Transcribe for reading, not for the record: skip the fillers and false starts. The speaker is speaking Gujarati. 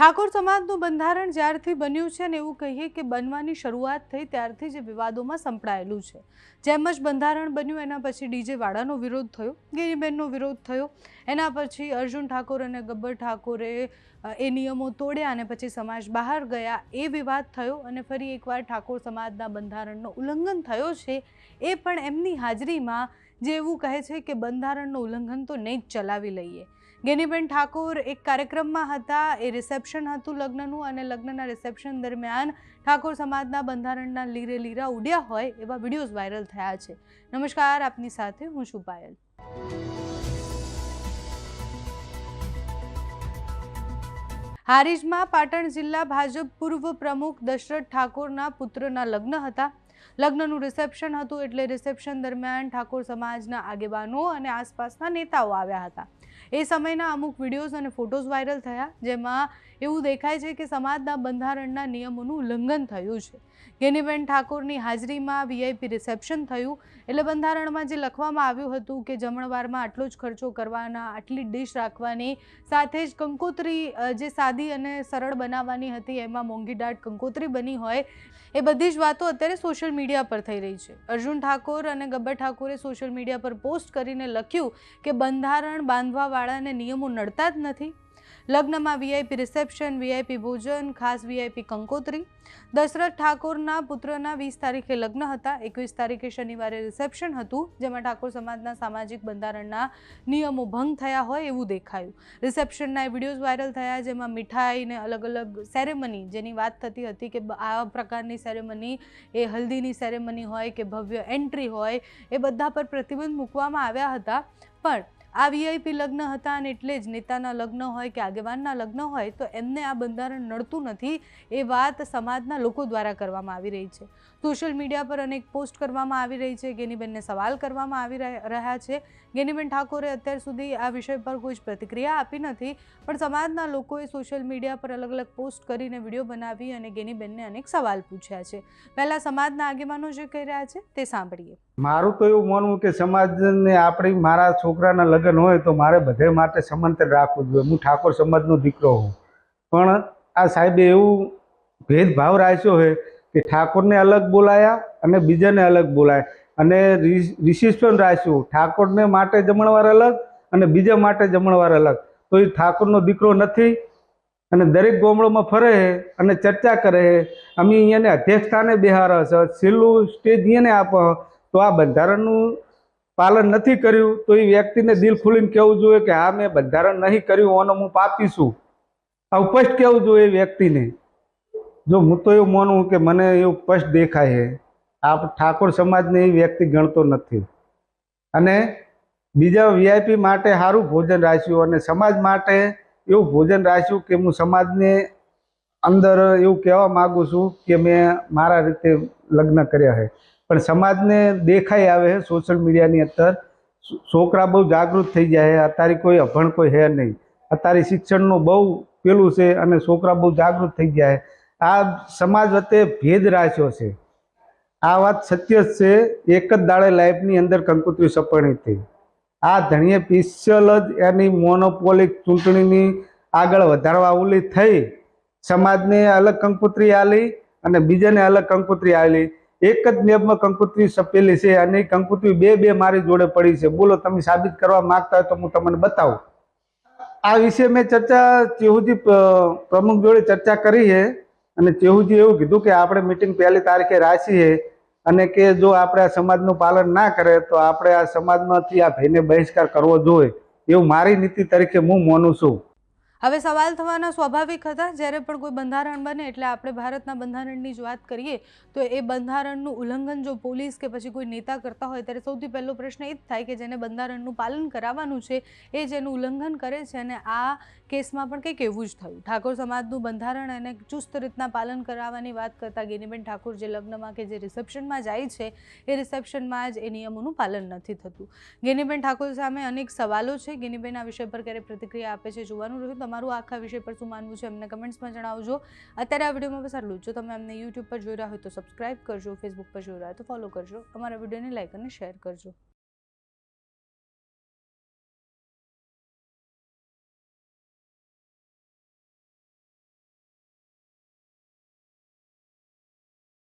ઠાકોર સમાજનું બંધારણ જ્યારથી બન્યું છે ને એવું કહીએ કે બનવાની શરૂઆત થઈ ત્યારથી જ વિવાદોમાં સંપડાયેલું છે। જેમ જ બંધારણ બન્યું એના પછી ડીજે વાળાનો વિરોધ થયો, ગેનીબેનનો વિરોધ થયો, એના પછી અર્જુન ઠાકોર અને ગબ્બર ઠાકોરે એ નિયમો તોડ્યા અને પછી સમાજ બહાર ગયા, એ વિવાદ થયો અને ફરી એકવાર ઠાકોર સમાજના બંધારણનો ઉલ્લંઘન થયો છે, એ પણ એમની હાજરીમાં, જે એવું કહે છે કે બંધારણનું ઉલ્લંઘન તો નહીં જ ચલાવી લઈએ। ગેનીબેન ઠાકોર એક કાર્યક્રમમાં હતા, એ રિસેપ્શન હતું લગ્નનું, અને લગ્નના રિસેપ્શન દરમિયાન ઠાકોર સમાજના બંધારણના લીરે લીરા ઉડ્યા હોય એવા વિડીયોઝ વાયરલ થયા છે। નમસ્કાર, આપની સાથે હું છું પાયલ। હારીજમાં પાટણ જિલ્લા ભાજપ પૂર્વ પ્રમુખ દશરથ ઠાકોરના પુત્રના લગ્ન હતા। લગ્નનું રિસેપ્શન હતું એટલે રિસેપ્શન દરમિયાન ઠાકોર સમાજના આગેવાનો અને આસપાસના નેતાઓ આવ્યા હતા। એ સમયના અમુક વિડીયોઝ અને ફોટોઝ વાયરલ થયા, જેમાં એવું દેખાય છે કે સમાજના બંધારણના નિયમોનું ઉલ્લંઘન થયું છે। ગેનીબેન ઠાકોરની હાજરીમાં વીઆઈપી રિસેપ્શન થયું, એટલે બંધારણમાં જે લખવામાં આવ્યું હતું કે જમણવારમાં આટલો જ ખર્ચો કરવાના, આટલી ડિશ રાખવાની, સાથે જ કંકોત્રી જે સાદી અને સરળ બનાવવાની હતી એમાં મોંઘી દાટ કંકોત્રી બની હોય, એ બધી જ વાતો અત્યારે સોશિયલ મીડિયા પર થઈ રહી છે। અર્જુન ઠાકોર અને ગબ્બર ઠાકોરે સોશિયલ મીડિયા પર પોસ્ટ કરીને લખ્યું કે બંધારણ બાંધવાવાળાને નિયમો નડતા જ નથી। લગ્નમાં વીઆઈપી રિસેપ્શન, વીઆઈપી ભોજન, ખાસ વીઆઈપી કંકોત્રી। દશરથ ઠાકોરના પુત્રના 20 તારીખે લગ્ન હતા, 21 તારીખે શનિવારે રિસેપ્શન હતું, જેમાં ઠાકોર સમાજના સામાજિક બંધારણના નિયમો ભંગ થયા હોય એવું દેખાયું। રિસેપ્શનના વિડીયોઝ વાયરલ થયા, જેમાં મીઠાઈ ને અલગ અલગ સેરેમની, જેની વાત થતી હતી કે આ પ્રકારની સેરેમની, એ હલ્દીની સેરેમની હોય કે ભવ્ય એન્ટ્રી હોય, એ બધા પર પ્રતિબંધ મૂકવામાં આવ્યા હતા। પણ આ વીઆઈપી લગ્ન હતા અને એટલે જ નેતાના લગ્ન હોય કે આગેવાનના લગ્ન હોય તો એમને આ બંધારણ નડતું નથી, એ વાત સમાજના લોકો દ્વારા કરવામાં આવી રહી છે। સોશિયલ મીડિયા પર અનેક પોસ્ટ કરવામાં આવી રહી છે, ગેનીબેનને સવાલ કરવામાં આવી રહ્યા છે। ગેનીબેન ઠાકોરે અત્યાર સુધી આ વિષય પર કોઈ જ પ્રતિક્રિયા આપી નથી, પણ સમાજના લોકોએ સોશિયલ મીડિયા પર અલગ અલગ પોસ્ટ કરીને વિડીયો બનાવી અને ગેનીબેનને અનેક સવાલ પૂછ્યા છે। પહેલા સમાજના આગેવાનો જે કહી રહ્યા છે તે સાંભળીએ। મારું તો એવું માનવું કે સમાજને આપણી મારા છોકરાના લગ્ન હોય તો મારે બધે માટે સમાંતર રાખવું જોઈએ। હું ઠાકોર સમાજનો દીકરો હું, પણ આ સાહેબે એવું ભેદભાવ રાખ્યો છે કે ઠાકોરને અલગ બોલાયા અને બીજાને અલગ બોલાયા, અને રિસેપ્શન રાખ્યું, ઠાકોરને માટે જમણવાર અલગ અને બીજા માટે જમણવાર અલગ। તો એ ઠાકોરનો દીકરો નથી અને દરેક ગામડામાં ફરે છે અને ચર્ચા કરે છે। અમે અહીંયાને અધ્યક્ષ સ્થાને બેહારે છે, છેલ્લું સ્ટેજ અહીંયાને આપે, તો આ બંધારણનું પાલન નથી કર્યું તો એ વ્યક્તિને દિલ ખોલીને કહેવું જોઈએ કે હા મેં બંધારણ નહીં કર્યું, ઓનો હું પાપી છું, આવું સ્પષ્ટ કહેવું જોઈએ એ વ્યક્તિને। જો હું તો એવું માનું કે મને એવું સ્પષ્ટ દેખાય છે, આ ઠાકોર સમાજને એ વ્યક્તિ ગણતો નથી। અને બીજા વીઆઈપી માટે સારું ભોજન રાખ્યું અને સમાજ માટે એવું ભોજન રાખ્યું કે હું સમાજને અંદર એવું કહેવા માગું છું કે મેં મારા રીતે લગ્ન કર્યા છે, પણ સમાજને દેખાઈ આવે છે સોશિયલ મીડિયાની અંદર, છોકરા બહુ જાગૃત થઈ જાય છે। અત્યારે કોઈ અભણ કોઈ છે નહીં, અત્યારે શિક્ષણનું બહુ પેલું છે અને છોકરા બહુ જાગૃત થઈ ગયા છે। આ સમાજ વચ્ચે ભેદ રાખ્યો છે, આ વાત સત્ય જ છે। એક જ દાડે લાઈફની અંદર કંકોત્રી સપરણી થઈ, આ ધણીએ પિસ્તલ જ એની મોનોપોલિક ચૂંટણીની આગળ વધારવા ઓલી થઈ, સમાજને અલગ કંકોત્રી આલી અને બીજાને અલગ કંકોત્રી આલી। એક જ નિયમમાં કંકોત્રી સપેલી છે અને કંકોત્રી બે મારી જોડે પડી છે। બોલો, તમે સાબિત કરવા માંગતા હોય તો હું તમને બતાવું। આ વિશે મેં ચર્ચા ચેહુજી પ્રમુખ જોડે ચર્ચા કરી છે અને ચેહુજી એવું કીધું કે આપણે મીટિંગ 1 તારીખે રાખીએ અને કે જો આપણે આ સમાજનું પાલન ના કરે તો આપણે આ સમાજમાંથી આ ભાઈને બહિષ્કાર કરવો જોઈએ, એવું મારી નીતિ તરીકે હું માનું છું। હવે સવાલ થવાના સ્વાભાવિક હતા, જ્યારે પણ કોઈ બંધારણ બને એટલે આપણે ભારતના બંધારણની જ વાત કરીએ તો એ બંધારણનું ઉલ્લંઘન જો પોલીસ કે પછી કોઈ નેતા કરતા હોય ત્યારે સૌથી પહેલો પ્રશ્ન એ જ થાય કે જેને બંધારણનું પાલન કરાવવાનું છે એ જેનું ઉલ્લંઘન કરે છે, અને આ કેસમાં પણ કંઈક એવું જ થયું। ઠાકોર સમાજનું બંધારણ અને ચુસ્ત રીતના પાલન કરાવવાની વાત કરતા ગેનીબેન ઠાકોર જે લગ્નમાં કે જે રિસેપ્શનમાં જાય છે એ રિસેપ્શનમાં જ એ નિયમોનું પાલન નથી થતું। ગેનીબેન ઠાકોર સામે અનેક સવાલો છે, ગેનીબેન આ વિષય પર ક્યારે પ્રતિક્રિયા આપે છે જોવાનું રહ્યું। તમારું આખા વિષય પર શું માનવું છે અમને કમેન્ટ્સમાં જણાવજો। અત્યારે આ વિડીયોમાં બસ આટલું જ। જો તમે અમને યુટ્યુબ પર જોઈ રહ્યા હોય તો સબસ્ક્રાઇબ કરજો, ફેસબુક પર જોઈ રહ્યા હોય તો ફોલો કરજો, અમારા વિડીયોને લાઇક અને શેર કરજો।